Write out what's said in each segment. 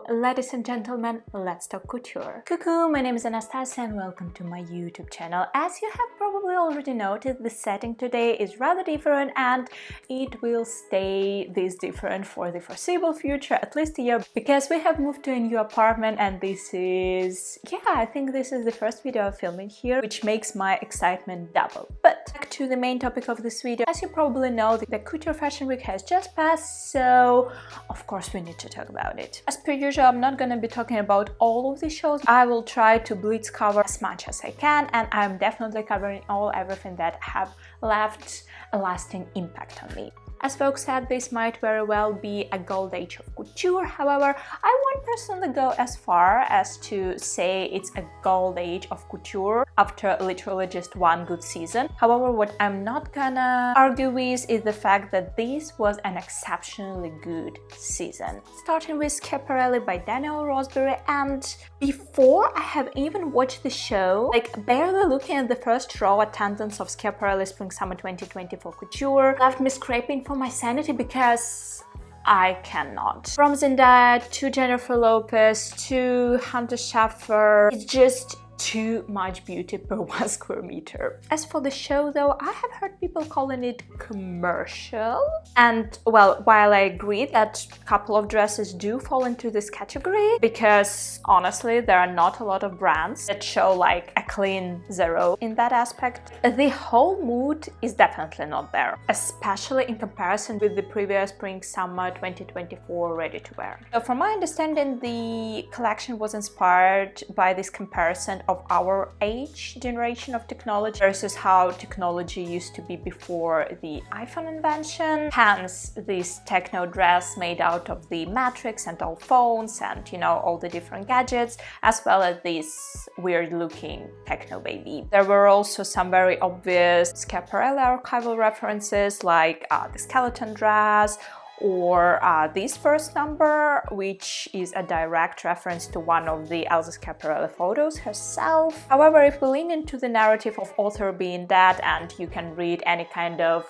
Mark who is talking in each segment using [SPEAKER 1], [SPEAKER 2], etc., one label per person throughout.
[SPEAKER 1] ladies and gentlemen, let's talk couture. Coucou, my name is Anastasiia and welcome to my YouTube channel. As you have probably already noticed, the setting today is rather different and it will stay this different for the foreseeable future, at least a year, because we have moved to a new apartment and this is... I think this is the first video I'm filming here, which makes my excitement double. But back to the main topic of this video. As you probably know, the Couture Fashion Week has just passed, so of course we need to talk about it. As per usual, I'm not gonna be talking about all of the shows. I will try to blitz cover as much as I can, and I'm definitely covering everything that have left a lasting impact on me. As folks said, this might very well be a gold age of couture. However, I won't personally go as far as to say it's a gold age of couture after literally just one good season. However, what I'm not gonna argue with is the fact that this was an exceptionally good season. Starting with Schiaparelli by Daniel Roseberry, and before I have even watched the show, barely looking at the first row attendance of Schiaparelli Spring Summer 2024 Couture left me scraping for my sanity because I cannot. From Zendaya to Jennifer Lopez to Hunter Schafer, it's just too much beauty per 1 square meter. As for the show though, I have heard people calling it commercial, and well, while I agree that a couple of dresses do fall into this category, because honestly there are not a lot of brands that show like a clean zero in that aspect, the whole mood is definitely not there, especially in comparison with the previous Spring Summer 2024 ready-to-wear. So from my understanding, the collection was inspired by this comparison of our age generation of technology versus how technology used to be before the iPhone invention. Hence this techno dress made out of the matrix and all phones and all the different gadgets, as well as this weird looking techno baby. There were also some very obvious Schiaparelli archival references like the skeleton dress, or this first number, which is a direct reference to one of the Elsa Schiaparelli photos herself. However, if we lean into the narrative of author being dead and you can read any kind of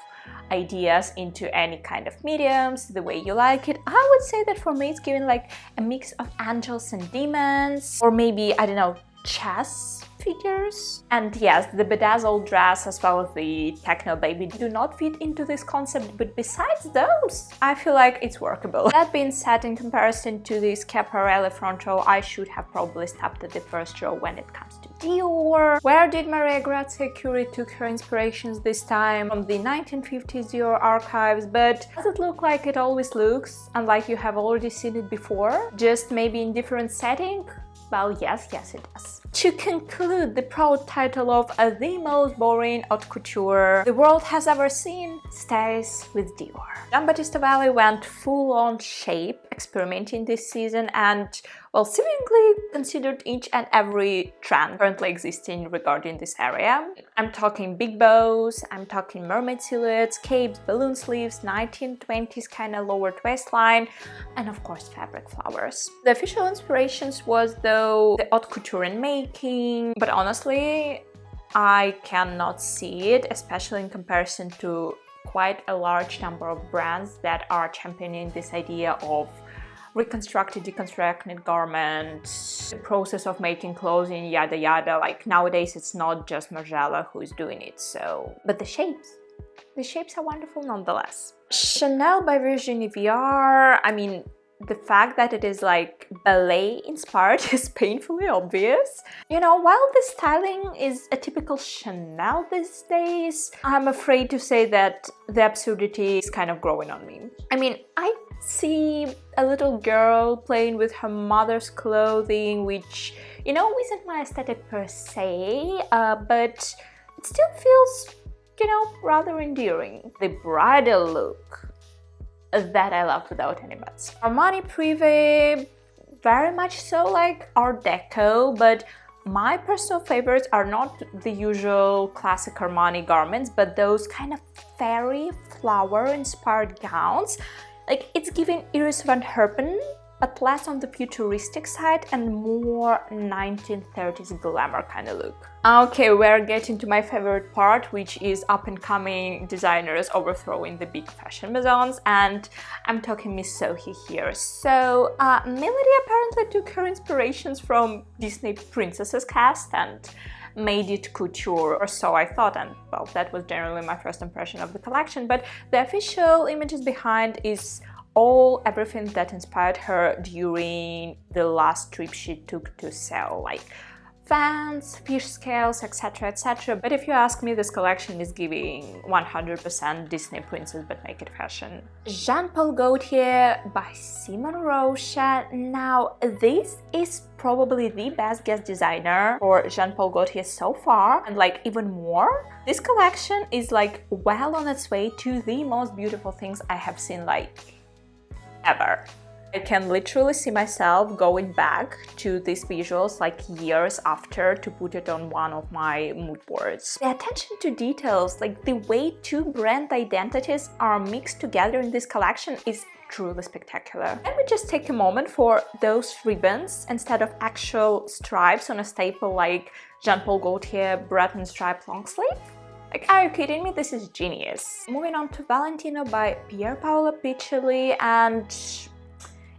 [SPEAKER 1] ideas into any kind of mediums the way you like it, I would say that for me it's given like a mix of angels and demons, or maybe, I don't know, chess figures. And yes, the bedazzled dress as well as the techno baby do not fit into this concept, but besides those, I feel like it's workable. That being said, in comparison to the Schiaparelli front row, I should have probably stopped at the first row when it comes to Dior. Where did Maria Grazia Curie took her inspirations this time? From the 1950s Dior archives, but does it look like it always looks, and like you have already seen it before, just maybe in different setting? Well, yes, it does. To conclude, the proud title of the most boring haute couture the world has ever seen stays with Dior. Giambattista Valli went full-on shape, experimenting this season, and well, seemingly considered each and every trend currently existing regarding this area. I'm talking big bows, I'm talking mermaid silhouettes, capes, balloon sleeves, 1920s kind of lowered waistline, and of course fabric flowers. The official inspirations was though the haute couture in making, but honestly I cannot see it, especially in comparison to quite a large number of brands that are championing this idea of reconstructed, deconstructed garments, the process of making clothing, yada yada. Like nowadays it's not just Margiela who is doing it, so... But the shapes are wonderful nonetheless. Chanel by Virginie Viard, I mean, the fact that it is like ballet inspired is painfully obvious. While the styling is a typical Chanel these days, I'm afraid to say that the absurdity is kind of growing on me. I mean, I see a little girl playing with her mother's clothing, which, isn't my aesthetic per se, but it still feels, rather endearing. The bridal look, that I love without any buts. Armani Prive, very much so like Art Deco, but my personal favorites are not the usual classic Armani garments, but those kind of fairy flower inspired gowns. Like, it's giving Iris van Herpen but less on the futuristic side and more 1930s glamour kind of look. Okay, we're getting to my favorite part, which is up-and-coming designers overthrowing the big fashion maisons, and I'm talking Miss Sohee here. So, Melody apparently took her inspirations from Disney princesses cast and made it couture, or so I thought, and well, that was generally my first impression of the collection, but the official images behind is everything that inspired her during the last trip she took to sell, like fans, fish scales, etc, etc. But if you ask me, this collection is giving 100% Disney princess but make it fashion. Jean Paul Gaultier by Simon Rocha. Now, this is probably the best guest designer for Jean Paul Gaultier so far, and like even more. This collection is like well on its way to the most beautiful things I have seen like ever. I can literally see myself going back to these visuals like years after to put it on one of my mood boards. The attention to details, like the way two brand identities are mixed together in this collection, is truly spectacular. Let me just take a moment for those ribbons instead of actual stripes on a staple like Jean Paul Gaultier Breton stripe long sleeve. Like, are you kidding me? This is genius. Moving on to Valentino by Pier Paolo Piccioli, and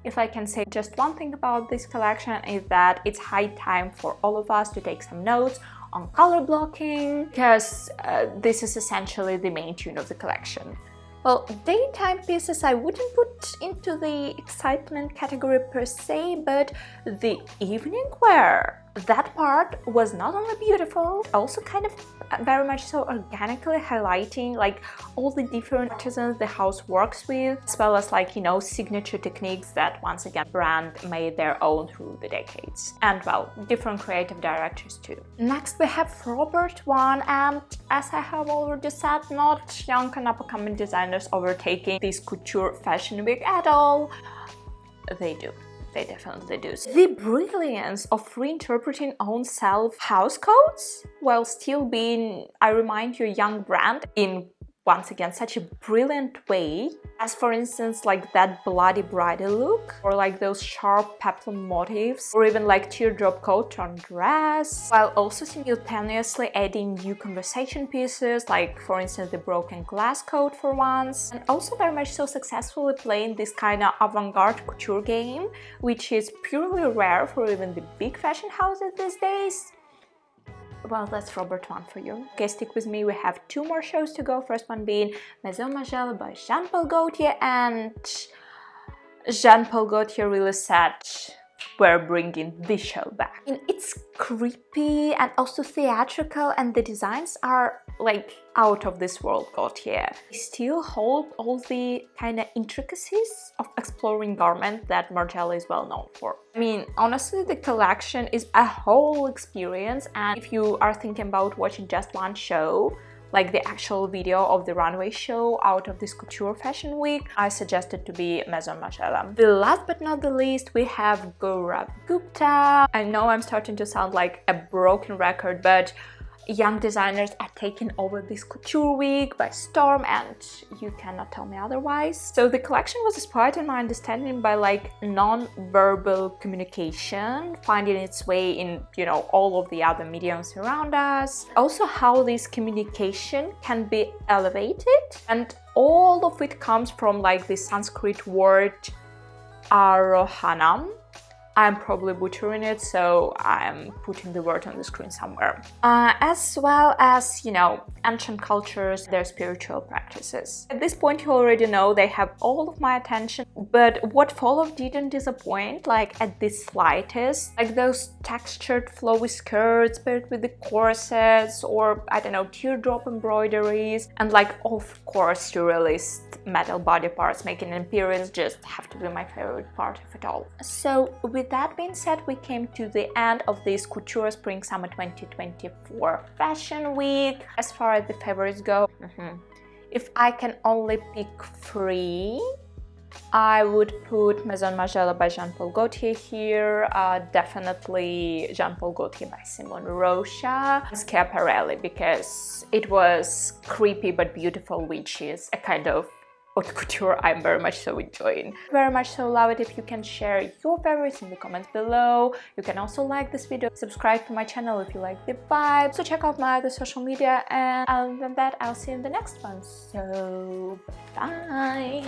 [SPEAKER 1] if I can say just one thing about this collection is that it's high time for all of us to take some notes on color blocking, because this is essentially the main tune of the collection. Well, daytime pieces I wouldn't put into the excitement category per se, but the evening wear, that part was not only beautiful, also kind of very much so organically highlighting like all the different artisans the house works with, as well as like, you know, signature techniques that once again brand made their own through the decades, and well, different creative directors too. Next we have Robert One, and as I have already said, not young and up-and-coming designers overtaking this couture fashion week at all. They do. They definitely do. The brilliance of reinterpreting own self house codes while still being, I remind you, a young brand in, once again, such a brilliant way, as for instance like that bloody bridal look, or like those sharp peplum motifs, or even like teardrop coat on dress, while also simultaneously adding new conversation pieces, like for instance the broken glass coat for once, and also very much so successfully playing this kind of avant-garde couture game, which is purely rare for even the big fashion houses these days. Well, that's Robert One for you. Okay, stick with me, we have two more shows to go. First one being Maison Margiela by Jean Paul Gaultier, and Jean Paul Gaultier really said we're bringing this show back. And it's creepy and also theatrical, and the designs are like out of this world Gaultier. They still hold all the kind of intricacies of exploring garment that Margiela is well known for. I mean, honestly, the collection is a whole experience, and if you are thinking about watching just one show, like the actual video of the runway show out of this couture fashion week, I suggest it to be Maison Margiela. The last but not the least, we have Gurav Gupta. I know I'm starting to sound like a broken record, but young designers are taking over this couture week by storm, and you cannot tell me otherwise. So the collection was inspired, in my understanding, by like non-verbal communication finding its way in, you know, all of the other mediums around us. Also how this communication can be elevated, and all of it comes from like the Sanskrit word arohanam. I'm probably butchering it, so I'm putting the word on the screen somewhere. As well as, you know, ancient cultures, their spiritual practices. At this point, you already know they have all of my attention, but what followed didn't disappoint, like at the slightest. Like those textured flowy skirts paired with the corsets, or I don't know, teardrop embroideries, and like of course surrealist metal body parts making an appearance just have to be my favorite part of it all. So with that being said, we came to the end of this Couture Spring Summer 2024 Fashion Week. As far as the favorites go, if I can only pick three, I would put Maison Margiela by Jean Paul Gaultier here, definitely Jean Paul Gaultier by Simon Rocha, and Schiaparelli, because it was creepy but beautiful, which is a kind of haute couture I'm very much so enjoying. Very much so love it if you can share your favorites in the comments below. You can also like this video, subscribe to my channel if you like the vibe. So check out my other social media, and other than that, I'll see you in the next one. So bye!